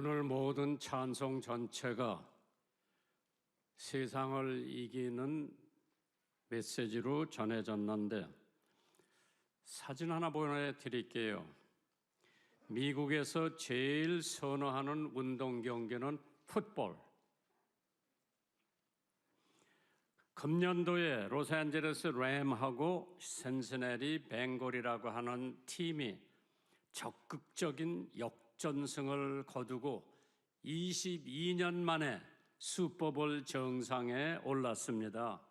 오늘 모든 찬송 전체가 세상을 이기는 메시지로 전해졌는데 사진 하나 보내드릴게요. 미국에서 제일 선호하는 운동 경기는 풋볼. 금년도에 로스앤젤레스 램하고 신시내티 벵걸이라고 하는 팀이 적극적인 역전승을 거두고 22년 만에 슈퍼볼 정상에 올랐습니다.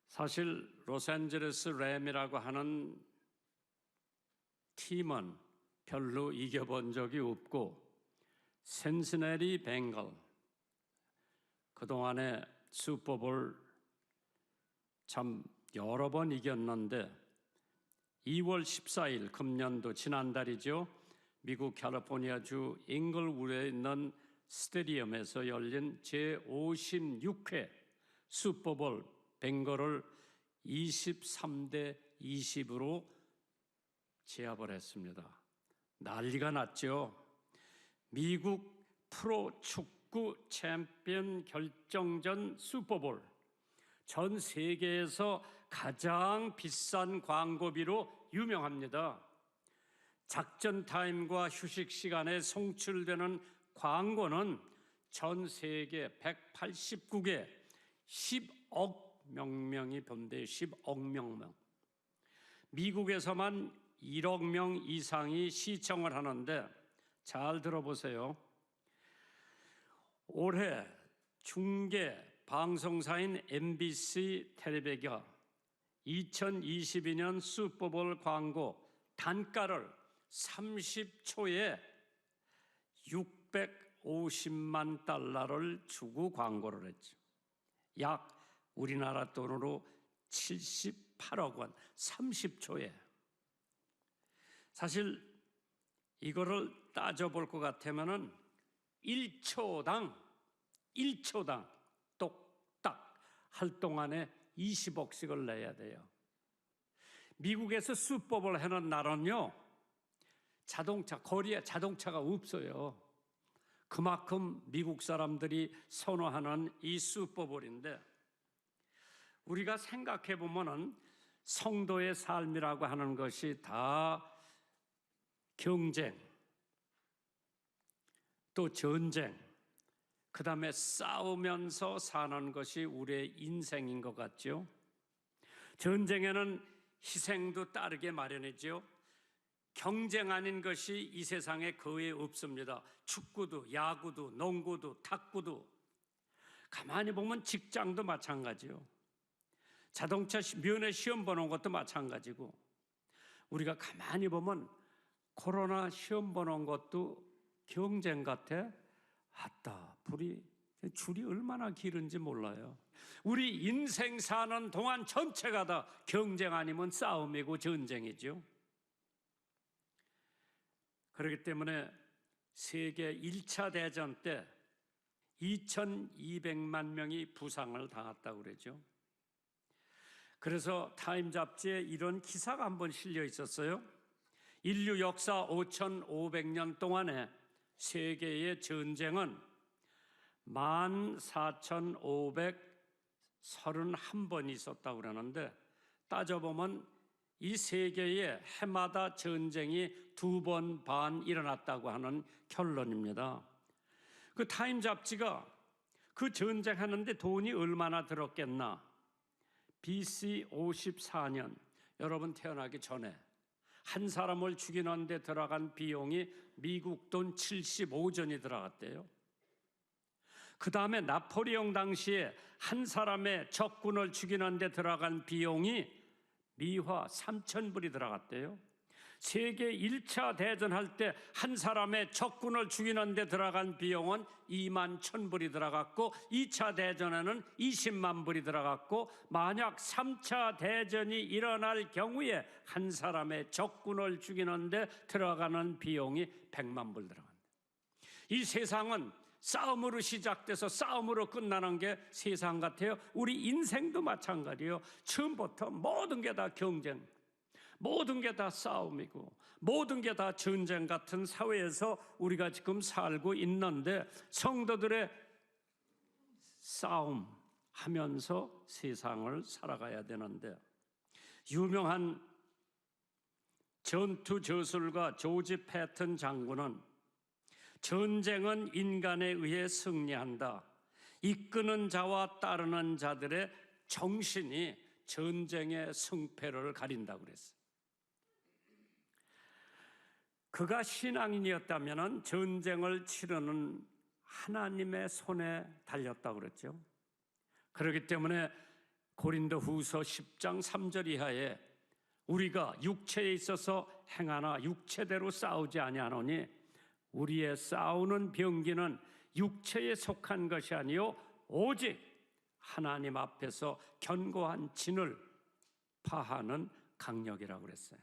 사실 로스앤젤레스 램이라고 하는 팀은 별로 이겨본 적이 없고 신시내티 벵걸 그동안에 슈퍼볼 참 여러 번 이겼는데 2월 14일 금년도 지난달이죠. 미국 캘리포니아주 잉글우드에 있는 스테디움에서 열린 제56회 슈퍼볼 벵걸을 23대 20으로 제압을 했습니다. 난리가 났죠. 미국 프로축구 챔피언 결정전 슈퍼볼, 전 세계에서 가장 비싼 광고비로 유명합니다. 작전 타임과 휴식 시간에 송출되는 광고는 전 세계 189개 10억 명명이 본대요. 10억 명명. 미국에서만 1억 명 이상이 시청을 하는데 잘 들어보세요. 올해 중계 방송사인 MBC 텔레비가 2022년 슈퍼볼 광고 단가를 30초에 650만 달러를 주고 광고를 했죠. 약 우리나라 돈으로 78억 원, 30초에. 사실 이거를 따져볼 것 같으면은 1초당 똑딱 할 동안에 20억씩을 내야 돼요. 미국에서 슈퍼볼 하는 날은요, 거리에 자동차가 없어요. 그만큼 미국 사람들이 선호하는 이 슈퍼볼인데, 우리가 생각해 보면은 성도의 삶이라고 하는 것이 다 경쟁, 또 전쟁, 그 다음에 싸우면서 사는 것이 우리의 인생인 것 같죠. 전쟁에는 희생도 따르게 마련이죠. 경쟁 아닌 것이 이 세상에 거의 없습니다. 축구도, 야구도, 농구도, 탁구도. 가만히 보면 직장도 마찬가지요. 자동차 면허 시험 보는 것도 마찬가지고, 우리가 가만히 보면 코로나 시험 보는 것도 경쟁 같아. 아따, 줄이 얼마나 길은지 몰라요. 우리 인생 사는 동안 전체가 다 경쟁 아니면 싸움이고 전쟁이죠. 그렇기 때문에 세계 1차 대전 때 2200만 명이 부상을 당했다고 그러죠. 그래서 타임 잡지에 이런 기사가 한번 실려 있었어요. 인류 역사 5500년 동안에 세계의 전쟁은 14,531번이 있었다고 그러는데, 따져보면 이 세계에 해마다 전쟁이 2번 반 일어났다고 하는 결론입니다. 그 타임 잡지가 그 전쟁하는데 돈이 얼마나 들었겠나? BC 54년, 여러분 태어나기 전에 한 사람을 죽이는 데 들어간 비용이 미국 돈 75전이 들어갔대요. 그 다음에 나폴레옹 당시에 한 사람의 적군을 죽이는 데 들어간 비용이 미화 3,000불이 들어갔대요. 세계 1차 대전할 때 한 사람의 적군을 죽이는 데 들어간 비용은 2만 1,000불이 들어갔고, 2차 대전에는 20만 불이 들어갔고, 만약 3차 대전이 일어날 경우에 한 사람의 적군을 죽이는 데 들어가는 비용이 100만 불 들어간다. 이 세상은 싸움으로 시작돼서 싸움으로 끝나는 게 세상 같아요. 우리 인생도 마찬가지예요. 처음부터 모든 게 다 경쟁. 모든 게 다 싸움이고 모든 게 다 전쟁 같은 사회에서 우리가 지금 살고 있는데 성도들의 싸움하면서 세상을 살아가야 되는데, 유명한 전투 저술가 조지 패튼 장군은 전쟁은 인간에 의해 승리한다. 이끄는 자와 따르는 자들의 정신이 전쟁의 승패를 가린다고 그랬어요. 그가 신앙인이었다면 전쟁을 치르는 하나님의 손에 달렸다고 그랬죠. 그렇기 때문에 고린도후서 10장 3절 이하에 우리가 육체에 있어서 행하나 육체대로 싸우지 아니하노니 우리의 싸우는 병기는 육체에 속한 것이 아니요 오직 하나님 앞에서 견고한 진을 파하는 강력이라고 그랬어요.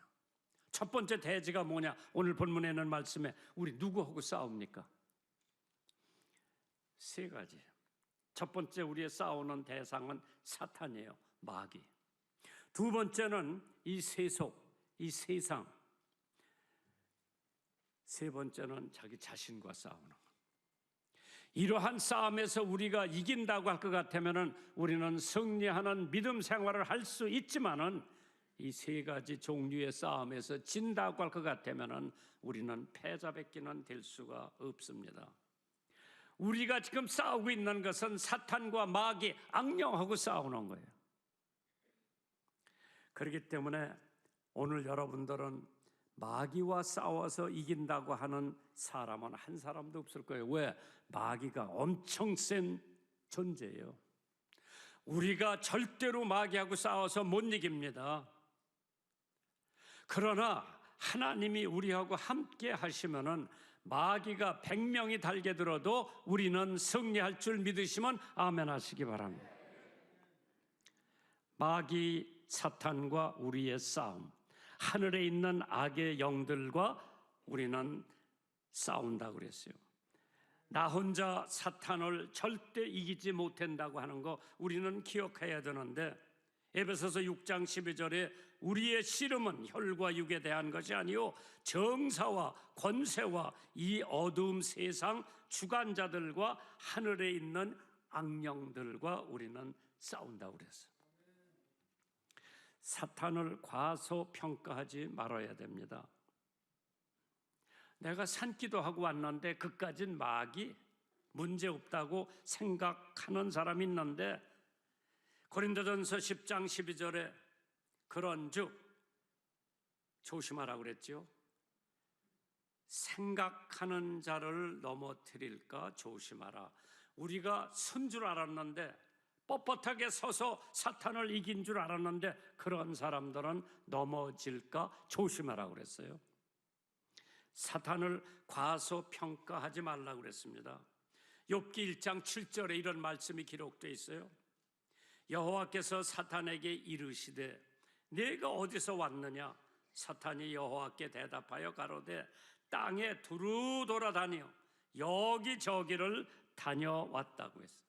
첫 번째 대지가 뭐냐? 오늘 본문에 있는 말씀에 우리 누구하고 싸웁니까? 세 가지. 첫 번째 우리의 싸우는 대상은 사탄이에요. 마귀. 두 번째는 이 세속, 이 세상. 세 번째는 자기 자신과 싸우는 것. 이러한 싸움에서 우리가 이긴다고 할 것 같으면 우리는 승리하는 믿음 생활을 할 수 있지만은 이 세 가지 종류의 싸움에서 진다고 할 것 같으면 우리는 패자백기는 될 수가 없습니다. 우리가 지금 싸우고 있는 것은 사탄과 마귀, 악령하고 싸우는 거예요. 그렇기 때문에 오늘 여러분들은 마귀와 싸워서 이긴다고 하는 사람은 한 사람도 없을 거예요. 왜? 마귀가 엄청 센 존재예요. 우리가 절대로 마귀하고 싸워서 못 이깁니다. 그러나 하나님이 우리하고 함께 하시면은 마귀가 100명이 달게 들어도 우리는 승리할 줄 믿으시면 아멘 하시기 바랍니다. 마귀 사탄과 우리의 싸움, 하늘에 있는 악의 영들과 우리는 싸운다고 그랬어요. 나 혼자 사탄을 절대 이기지 못한다고 하는 거 우리는 기억해야 되는데, 에베소서 6장 12절에 우리의 씨름은 혈과 육에 대한 것이 아니요 정사와 권세와 이 어두움 세상 주관자들과 하늘에 있는 악령들과 우리는 싸운다고 그랬어요. 사탄을 과소평가하지 말아야 됩니다. 내가 산기도 하고 왔는데 그까진 마귀 문제없다고 생각하는 사람이 있는데, 고린도전서 10장 12절에 그런즉 조심하라고 그랬죠. 생각하는 자를 넘어뜨릴까 조심하라. 우리가 선 줄 알았는데, 뻣뻣하게 서서 사탄을 이긴 줄 알았는데 그런 사람들은 넘어질까 조심하라고 그랬어요. 사탄을 과소평가하지 말라고 그랬습니다. 욥기 1장 7절에 이런 말씀이 기록되어 있어요. 여호와께서 사탄에게 이르시되 네가 어디서 왔느냐? 사탄이 여호와께 대답하여 가로되 땅에 두루 돌아다니어 여기저기를 다녀왔다고 했어요.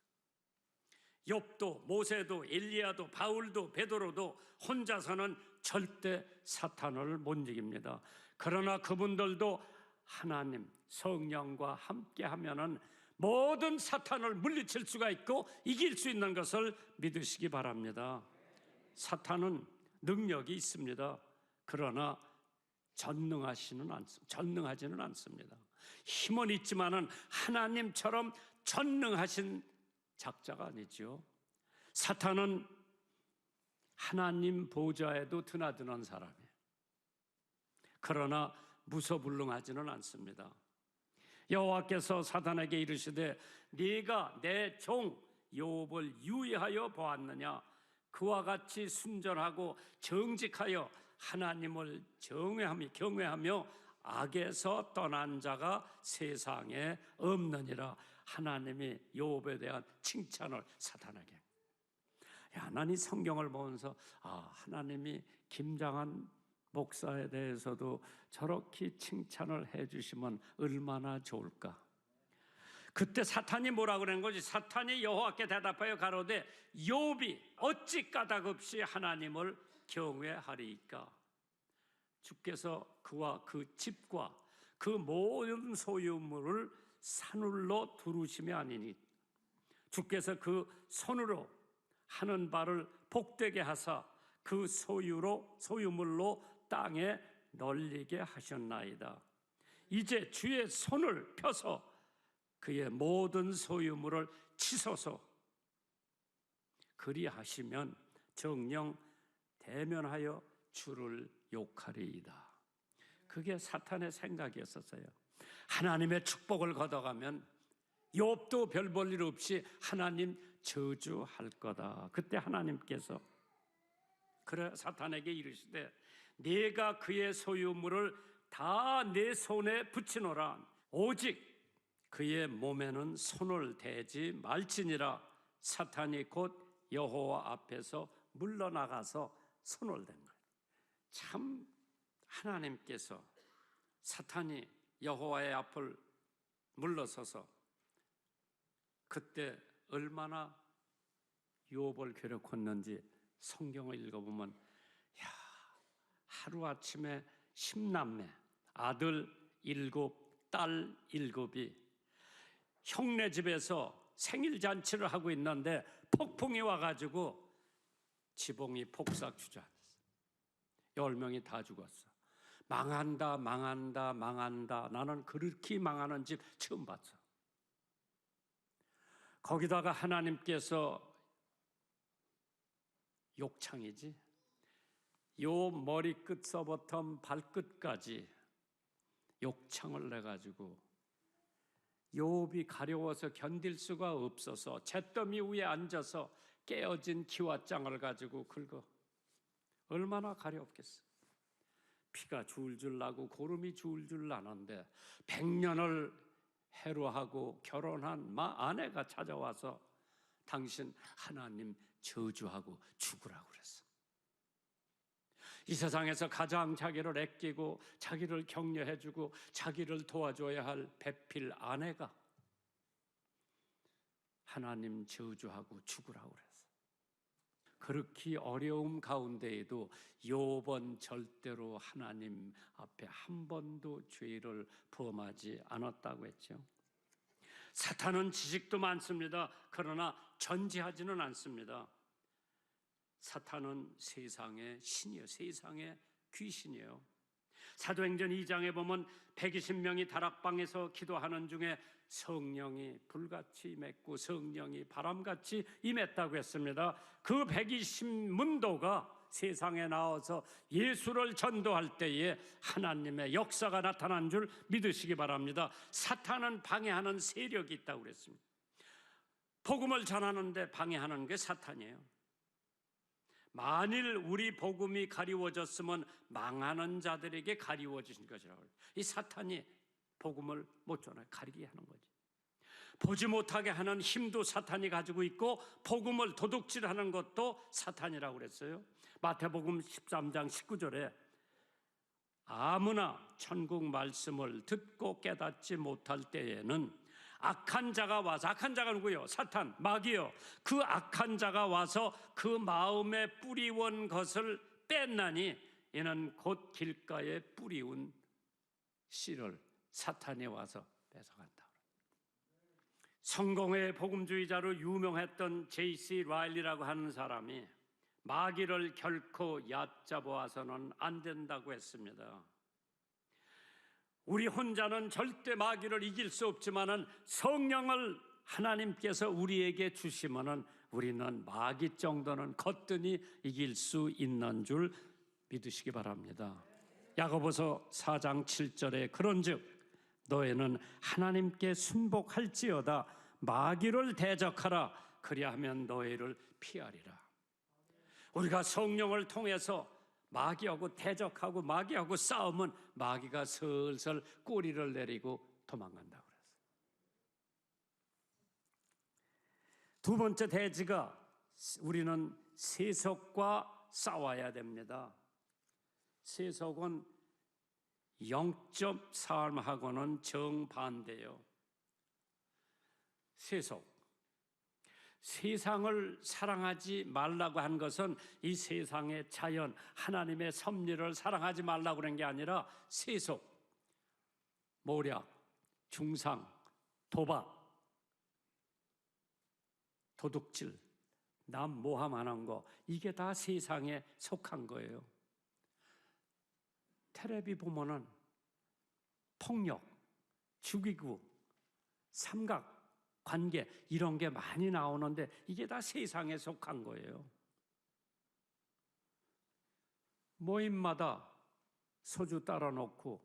욥도 모세도 엘리야도 바울도 베드로도 혼자서는 절대 사탄을 못 이깁니다. 그러나 그분들도 하나님 성령과 함께 하면은 모든 사탄을 물리칠 수가 있고 이길 수 있는 것을 믿으시기 바랍니다. 사탄은 능력이 있습니다. 그러나 전능하지는 않습니다. 힘은 있지만은 하나님처럼 전능하신 작자가 아니죠. 사탄은 하나님 보좌에도 드나드는 사람이에요. 그러나 무소불능하지는 않습니다. 여호와께서 사탄에게 이르시되 네가 내 종 욥을 유의하여 보았느냐? 그와 같이 순전하고 정직하여 하나님을 경외하며 악에서 떠난 자가 세상에 없느니라. 하나님이 욥에 대한 칭찬을 사탄에게. 나는 이 성경을 보면서 하나님이 김장한 목사에 대해서도 저렇게 칭찬을 해주시면 얼마나 좋을까. 그때 사탄이 뭐라 그러는 거지? 사탄이 여호와께 대답하여 가로되 욥이 어찌 까닭없이 하나님을 경외하리이까? 주께서 그와 그 집과 그 모든 소유물을 산울로 두르심이 아니니 주께서 그 손으로 하는 바를 복되게 하사 그 소유물로 땅에 널리게 하셨나이다. 이제 주의 손을 펴서 그의 모든 소유물을 치소서. 그리하시면 정녕 대면하여 주를 욕하리이다. 그게 사탄의 생각이었었어요. 하나님의 축복을 걷어가면 욥도 별 볼 일 없이 하나님 저주할 거다. 그때 하나님께서 그래 사탄에게 이르시되 네가 그의 소유물을 다 내 손에 붙이노라. 오직 그의 몸에는 손을 대지 말지니라. 사탄이 곧 여호와 앞에서 물러나가서 손을 댄 거예요. 참 하나님께서 사탄이 여호와의 앞을 물러서서 그때 얼마나 욥을 괴롭혔는지 성경을 읽어보면 하루아침에 10남매 아들 7, 딸 7이 형네 집에서 생일잔치를 하고 있는데 폭풍이 와가지고 지붕이 폭삭 주저앉았어. 10명이 다 죽었어. 망한다 망한다 망한다. 나는 그렇게 망하는 집 처음 봤어. 거기다가 하나님께서 욕창이지 요 머리끝서부터 발끝까지 욕창을 내가지고 욥이 가려워서 견딜 수가 없어서 잿더미 위에 앉아서 깨어진 기와장을 가지고 긁어. 얼마나 가려웠겠어. 피가 줄줄 나고 고름이 줄줄 나는데 100년을 해로하고 결혼한 아내가 찾아와서 당신 하나님 저주하고 죽으라고 그랬어. 이 세상에서 가장 자기를 아끼고 자기를 격려해주고 자기를 도와줘야 할 배필 아내가 하나님 저주하고 죽으라고 그랬어. 그렇게 어려움 가운데에도 욥은 절대로 하나님 앞에 한 번도 죄를 범하지 않았다고 했죠. 사탄은 지식도 많습니다. 그러나 전지하지는 않습니다. 사탄은 세상의 신이에요. 세상의 귀신이에요. 사도행전 2장에 보면 120명이 다락방에서 기도하는 중에 성령이 불같이 임했고 성령이 바람같이 임했다고 했습니다. 그 120문도가 세상에 나와서 예수를 전도할 때에 하나님의 역사가 나타난 줄 믿으시기 바랍니다. 사탄은 방해하는 세력이 있다고 그랬습니다. 복음을 전하는데 방해하는 게 사탄이에요. 만일 우리 복음이 가리워졌으면 망하는 자들에게 가리워지신 것이라고 해요. 이 사탄이 복음을 못 전해 가리게 하는 거지. 보지 못하게 하는 힘도 사탄이 가지고 있고 복음을 도둑질하는 것도 사탄이라고 그랬어요. 마태복음 13장 19절에 아무나 천국 말씀을 듣고 깨닫지 못할 때에는 악한 자가 와서, 악한 자가 누구요? 사탄, 마귀요. 그 악한 자가 와서 그 마음에 뿌리온 것을 뺐나니 이는 곧 길가에 뿌리운 씨를 사탄이 와서 뺏어간다. 성공의 복음주의자로 유명했던 J.C. 라일리라고 하는 사람이 마귀를 결코 얕잡아와서는 안 된다고 했습니다. 우리 혼자는 절대 마귀를 이길 수 없지만은 성령을 하나님께서 우리에게 주시면은 우리는 마귀 정도는 거뜬히 이길 수 있는 줄 믿으시기 바랍니다. 야고보서 4장 7절에 그런즉 너희는 하나님께 순복할지어다 마귀를 대적하라 그리하면 너희를 피하리라. 우리가 성령을 통해서 마귀하고 대적하고 마귀하고 싸우면 마귀가 슬슬 꼬리를 내리고 도망간다고 그랬어요. 두 번째 대지가 우리는 세속과 싸워야 됩니다. 세속은 영적 삶하고는 정반대예요. 세상을 사랑하지 말라고 한 것은 이 세상의 자연, 하나님의 섭리를 사랑하지 말라고 그런 게 아니라 세속, 모략, 중상, 도박, 도둑질, 남 모함하는 거, 이게 다 세상에 속한 거예요. 텔레비 보면은 폭력, 죽이고, 삼각 관계 이런 게 많이 나오는데 이게 다 세상에 속한 거예요. 모임마다 소주 따라 놓고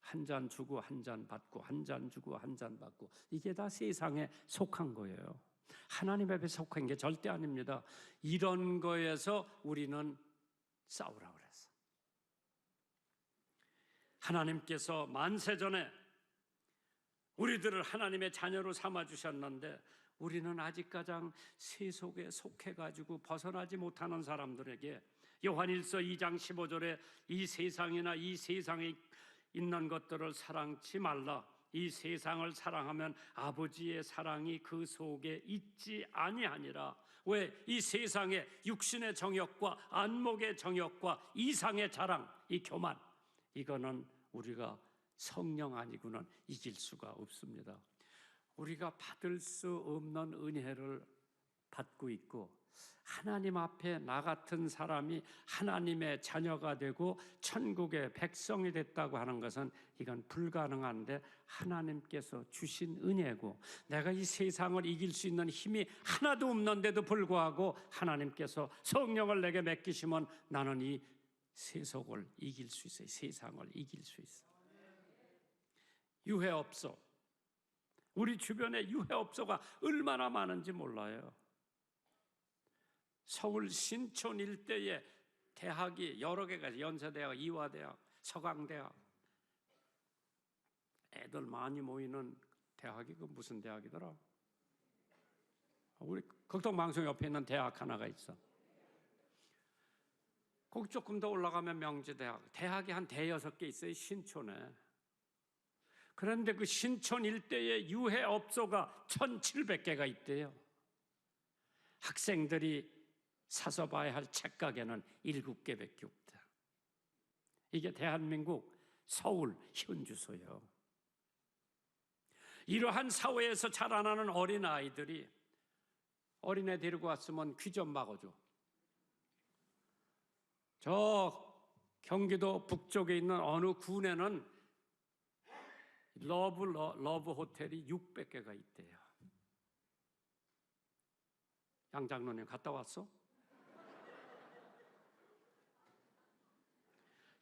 한 잔 주고 한 잔 받고 한 잔 주고 한 잔 받고 이게 다 세상에 속한 거예요. 하나님 앞에 속한 게 절대 아닙니다. 이런 거에서 우리는 싸우라 그랬어. 하나님께서 만세전에 우리들을 하나님의 자녀로 삼아주셨는데 우리는 아직 가장 세속에 속해가지고 벗어나지 못하는 사람들에게 요한일서 2장 15절에 이 세상이나 이 세상에 있는 것들을 사랑치 말라. 이 세상을 사랑하면 아버지의 사랑이 그 속에 있지 아니하니라. 왜? 이 세상의 육신의 정욕과 안목의 정욕과 이상의 자랑, 이 교만, 이거는 우리가 성령 아니고는 이길 수가 없습니다. 우리가 받을 수 없는 은혜를 받고 있고 하나님 앞에 나 같은 사람이 하나님의 자녀가 되고 천국의 백성이 됐다고 하는 것은 이건 불가능한데 하나님께서 주신 은혜고 내가 이 세상을 이길 수 있는 힘이 하나도 없는데도 불구하고 하나님께서 성령을 내게 맡기시면 나는 이 세속을 이길 수 있어요. 세상을 이길 수 있어요. 유해업소, 우리 주변에 유해업소가 얼마나 많은지 몰라요. 서울 신촌 일대에 대학이 여러 개가 있어요. 연세대학, 이화대학, 서강대학, 애들 많이 모이는 대학이 그 무슨 대학이더라? 우리 극동방송 옆에 있는 대학 하나가 있어. 거기 조금 더 올라가면 명지대학, 대학이 한 대여섯 개 있어요, 신촌에. 그런데 그 신촌 일대에 유해업소가 1,700개가 있대요. 학생들이 사서 봐야 할 책가게는 7개밖에 없다. 이게 대한민국 서울 현주소예요. 이러한 사회에서 자라나는 어린아이들이 어린애 데리고 왔으면 귀 좀 막아줘. 저 경기도 북쪽에 있는 어느 군에는 러브 호텔이 600개가 있대요. 양 장로님 갔다 왔어?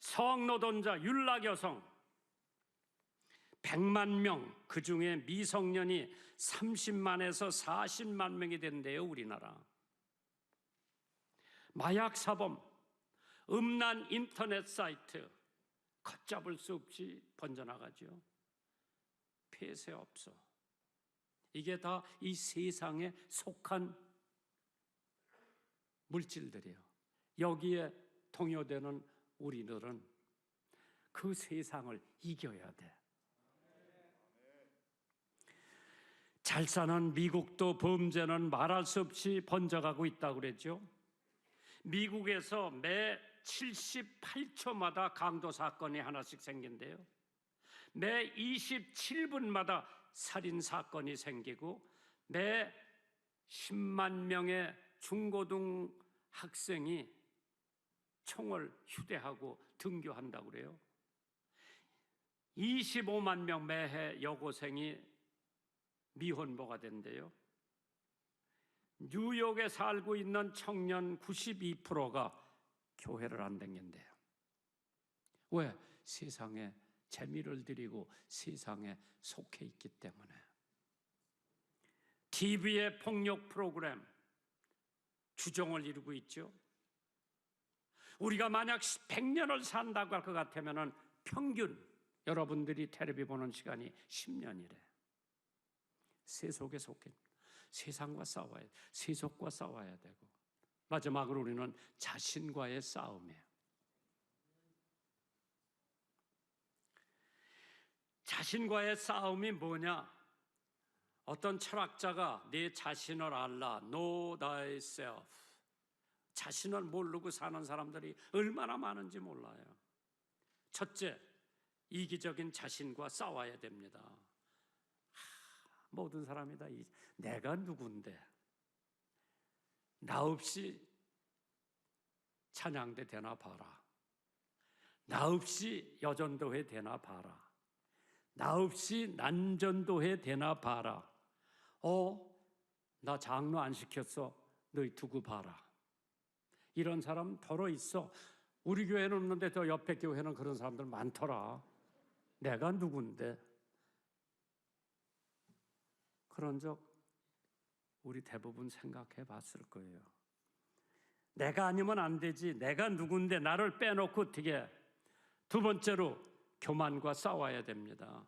성노동자 윤락여성 100만 명, 그중에 미성년이 30만에서 40만 명이 된대요, 우리나라. 마약 사범, 음란 인터넷 사이트 걷잡을 수 없이 번져나가죠. 폐쇄업소, 이게 다 이 세상에 속한 물질들이에요. 여기에 동요되는 우리들은 그 세상을 이겨야 돼. 잘 사는 미국도 범죄는 말할 수 없이 번져가고 있다고 그랬죠. 미국에서 매 78초마다 강도 사건이 하나씩 생긴대요. 매 27분마다 살인 사건이 생기고 매 10만 명의 중고등 학생이 총을 휴대하고 등교한다고 그래요. 25만 명 매해 여고생이 미혼모가 된대요. 뉴욕에 살고 있는 청년 92%가 교회를 안 다닌대요. 왜? 세상에 재미를 드리고 세상에 속해 있기 때문에. TV의 폭력 프로그램 주종을 이루고 있죠. 우리가 만약 100년을 산다고 할 것 같으면 평균 여러분들이 텔레비 보는 시간이 10년이래. 세속에 속해 세상과 싸워야 돼. 세속과 싸워야 되고 마지막으로 우리는 자신과의 싸움이에요. 자신과의 싸움이 뭐냐? 어떤 철학자가 내 자신을 알라, know thyself. 자신을 모르고 사는 사람들이 얼마나 많은지 몰라요. 첫째, 이기적인 자신과 싸워야 됩니다. 모든 사람이 다 내가 누군데, 나 없이 찬양대 되나 봐라. 나 없이 여전도회 되나 봐라. 나 없이 난전도회 되나 봐라. 나 장로 안 시켰어. 너희 두고 봐라. 이런 사람 더러 있어. 우리 교회는 없는데 저 옆에 교회는 그런 사람들 많더라. 내가 누군데? 그런 적 우리 대부분 생각해 봤을 거예요. 내가 아니면 안 되지. 내가 누군데 나를 빼놓고 어떻게. 두 번째로 교만과 싸워야 됩니다.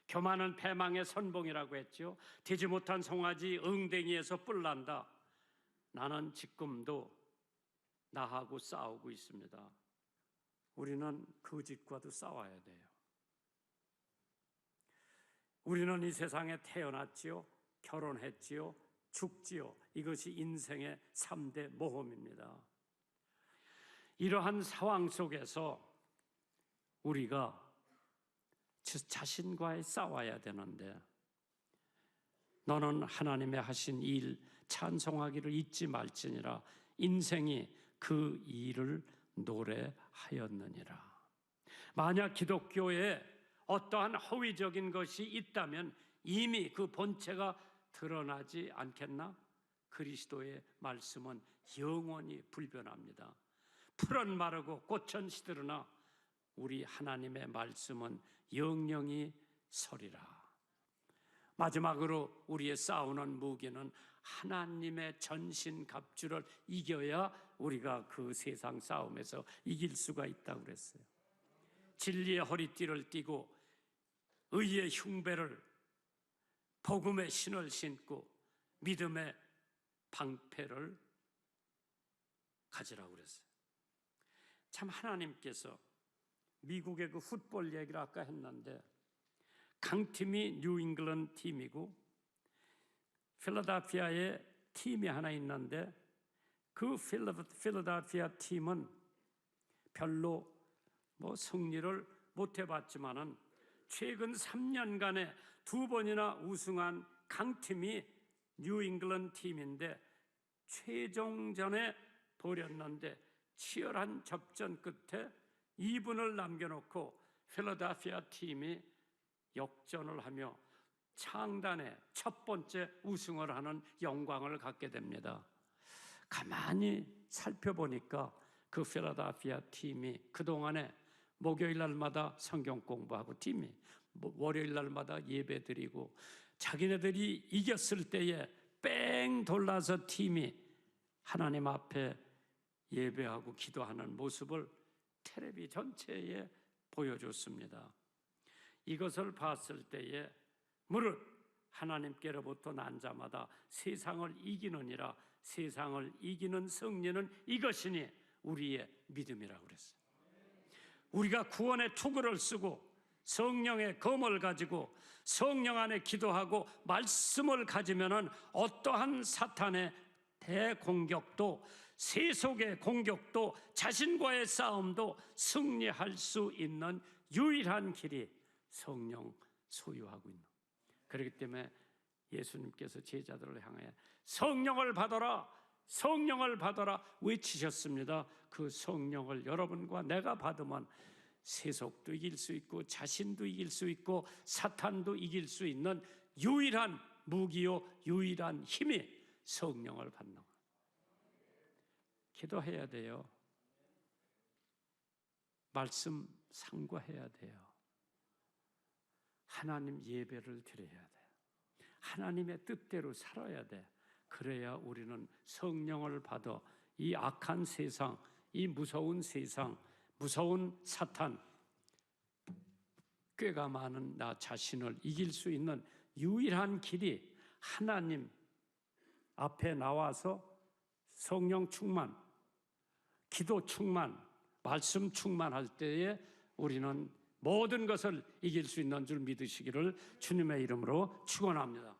교만은 패망의 선봉이라고 했죠. 되지 못한 송아지 엉덩이에서 뿔난다. 나는 지금도 나하고 싸우고 있습니다. 우리는 그 짓과도 싸워야 돼요. 우리는 이 세상에 태어났지요, 결혼했지요, 죽지요. 이것이 인생의 3대 모험입니다. 이러한 상황 속에서 우리가 자신과의 싸워야 되는데, 너는 하나님의 하신 일 찬송하기를 잊지 말지니라. 인생이 그 일을 노래하였느니라. 만약 기독교에 어떠한 허위적인 것이 있다면 이미 그 본체가 드러나지 않겠나? 그리스도의 말씀은 영원히 불변합니다. 풀은 마르고 꽃은 시들으나 우리 하나님의 말씀은 영영이 서리라. 마지막으로 우리의 싸우는 무기는 하나님의 전신갑주를 이겨야 우리가 그 세상 싸움에서 이길 수가 있다고 그랬어요. 진리의 허리띠를 띠고 의의 흉배를, 복음의 신을 신고 믿음의 방패를 가지라고 그랬어요. 참 하나님께서 미국의 그 풋볼 얘기를 아까 했는데, 강팀이 뉴잉글랜드 팀이고 필라델피아에 팀이 하나 있는데, 그 필라델피아 팀은 별로 승리를 못 해봤지만은 최근 3년간에 2번이나 우승한 강팀이 뉴잉글랜드 팀인데, 최종전에 벌였는데 치열한 접전 끝에 2분을 남겨놓고 필라델피아 팀이 역전을 하며 창단의 첫 번째 우승을 하는 영광을 갖게 됩니다. 가만히 살펴보니까 그 필라델피아 팀이 그동안에 목요일 날마다 성경 공부하고, 팀이 월요일 날마다 예배 드리고, 자기네들이 이겼을 때에 뺑 돌아서 팀이 하나님 앞에 예배하고 기도하는 모습을 텔레비 전체에 보여줬습니다. 이것을 봤을 때에 무릇 하나님께로부터 난 자마다 세상을 이기느니라. 세상을 이기는 승리는 이것이니 우리의 믿음이라고 그랬어요. 우리가 구원의 투구를 쓰고 성령의 검을 가지고 성령 안에 기도하고 말씀을 가지면은 어떠한 사탄의 대공격도, 세속의 공격도, 자신과의 싸움도 승리할 수 있는 유일한 길이 성령 소유하고 있는. 그렇기 때문에 예수님께서 제자들을 향해 성령을 받아라, 성령을 받아라 외치셨습니다. 그 성령을 여러분과 내가 받으면 세속도 이길 수 있고 자신도 이길 수 있고 사탄도 이길 수 있는 유일한 무기요, 유일한 힘이 성령을 받는 거예요. 기도해야 돼요. 말씀 상고해야 돼요. 하나님 예배를 드려야 돼. 하나님의 뜻대로 살아야 돼. 그래야 우리는 성령을 받아 이 악한 세상, 이 무서운 세상, 무서운 사탄, 꾀가 많은 나 자신을 이길 수 있는 유일한 길이 하나님 앞에 나와서 성령 충만, 기도 충만, 말씀 충만할 때에 우리는 모든 것을 이길 수 있는 줄 믿으시기를 주님의 이름으로 축원합니다.